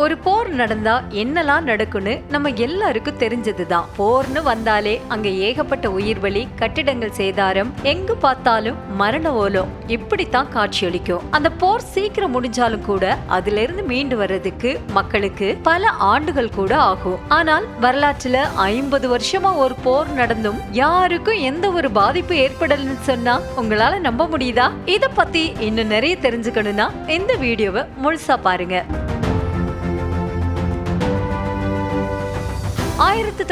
ஒரு போர் நடந்தா என்னெல்லாம் நடக்கும்னு நம்ம எல்லாருக்கும் தெரிஞ்சதுதான். போர்னு வந்தாலே அங்க ஏகப்பட்ட உயிர் பலி, கட்டிடங்கள் சேதாரம், எங்கு பார்த்தாலும் மரண ஓலம், இப்படித்தான் காட்சியளிக்கும். அந்த போர் சீக்கிரம் முடிஞ்சாலும் கூட அதுல இருந்து மீண்டு வர்றதுக்கு மக்களுக்கு பல ஆண்டுகள் கூட ஆகும். ஆனால் வரலாற்றுல 50 வருஷமா ஒரு போர் நடந்தும் யாருக்கும் எந்த ஒரு பாதிப்பு ஏற்படலன்னு சொன்னா உங்களால நம்ப முடியுதா? இத பத்தி இன்னும் நிறைய தெரிஞ்சுக்கணும்னா இந்த வீடியோவை முழுசா பாருங்க.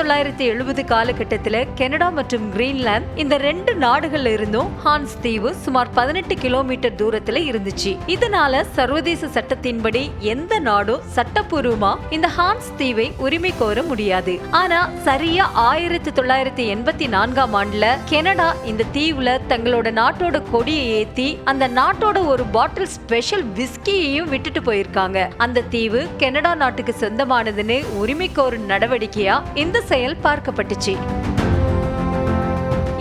1970 காலகட்டத்தில் கனடா மற்றும் கிரீன்லாந்து இந்த ரெண்டு நாடுகள்ல இருந்தும் ஹான்ஸ் தீவு சுமார் 18 கிலோமீட்டர் தூரத்துல இருந்துச்சு. இதனால சர்வதேச சட்டத்தின்படி எந்த நாடும் சட்டப்பூர்வமா இந்த ஹான்ஸ் தீவை உரிமை கோர முடியாது. ஆனா சரியா 1984 ஆண்டுல கனடா இந்த தீவுல தங்களோட நாட்டோட கொடியை ஏத்தி அந்த நாட்டோட ஒரு பாட்டில் ஸ்பெஷல் விஸ்கியையும் விட்டுட்டு போயிருக்காங்க. அந்த தீவு கனடா நாட்டுக்கு சொந்தமானதுன்னு உரிமை கோரும் நடவடிக்கையா இந்த செயல் பார்க்கப்பட்டுச்சு.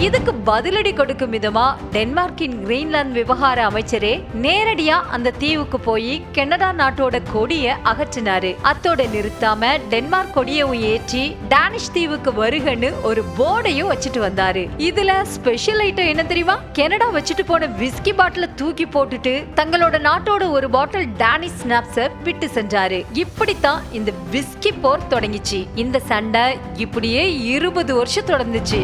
இதுக்கு பதிலடி கொடுக்கும் விதமா டென்மார்க்கின் கிரீன்லாந்து விவகார அமைச்சரே நேரடியா அந்த தீவுக்கு போய் கனடா நாட்டோட கொடியை அகற்றினாரு. அத்தோட நிறுத்தாம டென்மார்க் கொடியையும் ஏற்றி டானிஷ் தீவுக்கு வருகன்னு ஒரு போர்டையும் வச்சுட்டு வந்தாரு. இதுல ஸ்பெஷல் ஐட்டம் என்ன தெரியுமா? கனடா வச்சுட்டு போன விஸ்கி பாட்டில தூக்கி போட்டுட்டு தங்களோட நாட்டோட ஒரு பாட்டில் டானிஷ் ஸ்னாப்ஸ விட்டு சென்றாரு. இப்படித்தான் இந்த விஸ்கி போர் தொடங்கிச்சு. இந்த சண்டை இப்படியே 20 வருஷம் தொடர்ந்துச்சு.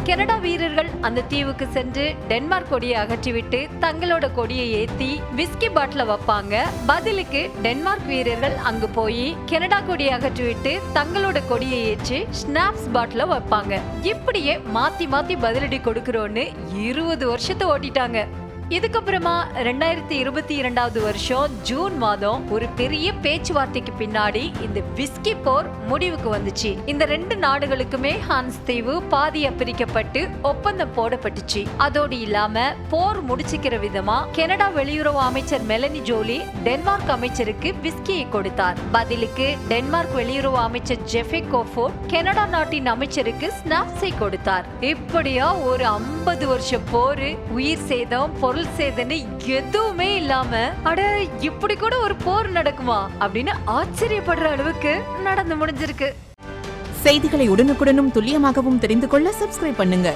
கனடா வீரர்கள் அந்த தீவுக்கு சென்று டென்மார்க் கொடியை அகற்றிவிட்டு தங்களோட கொடியை ஏத்தி விஸ்கி பாட்டில வைப்பாங்க. பதிலுக்கு டென்மார்க் வீரர்கள் அங்கு போய் கனடா கொடியை அகற்றிவிட்டு தங்களோட கொடியை ஏற்றி ஸ்னாப்ஸ் பாட்டில வைப்பாங்க. இப்படியே மாத்தி மாத்தி பதிலடி கொடுக்கிறோன்னு 20 வருஷத்தை ஓட்டிட்டாங்க. இதுக்கப்புறமா 2022 வருஷம் ஜூன் மாதம் ஒரு பெரிய பேச்சுவார்த்தைக்கு பின்னாடி இந்த விஸ்கி போர் முடிவுக்கு வந்துச்சு. இந்த ரெண்டு நாடுகளுக்குமே ஹான்ஸ் தீவு பாதியா பிரிக்கப்பட்டு ஒப்பந்தம் போடப்பட்டுச்சு. அதோடு இல்லாம போர் முடிச்சுக்கிற விதமா கனடா வெளியுறவு அமைச்சர் மெலனி ஜோலி டென்மார்க் அமைச்சருக்கு விஸ்கியை கொடுத்தார். பதிலுக்கு டென்மார்க் வெளியுறவு அமைச்சர் ஜெஃபே கோஃபோர்ட் கனடா நாட்டின் அமைச்சருக்கு ஸ்னாப்ஸை கொடுத்தார். இப்படியா ஒரு 50 வருஷம் போர், உயிர் சேதம், பொருள் சேதனை எதுவுமே இல்லாம அட இப்படி கூட ஒரு போர் நடக்குமா அப்படின்னு ஆச்சரியப்படுற அளவுக்கு நடந்து முடிஞ்சிருக்கு. செய்திகளை உடனுக்குடனும் துல்லியமாகவும் தெரிந்து கொள்ள சப்ஸ்கிரைப் பண்ணுங்க.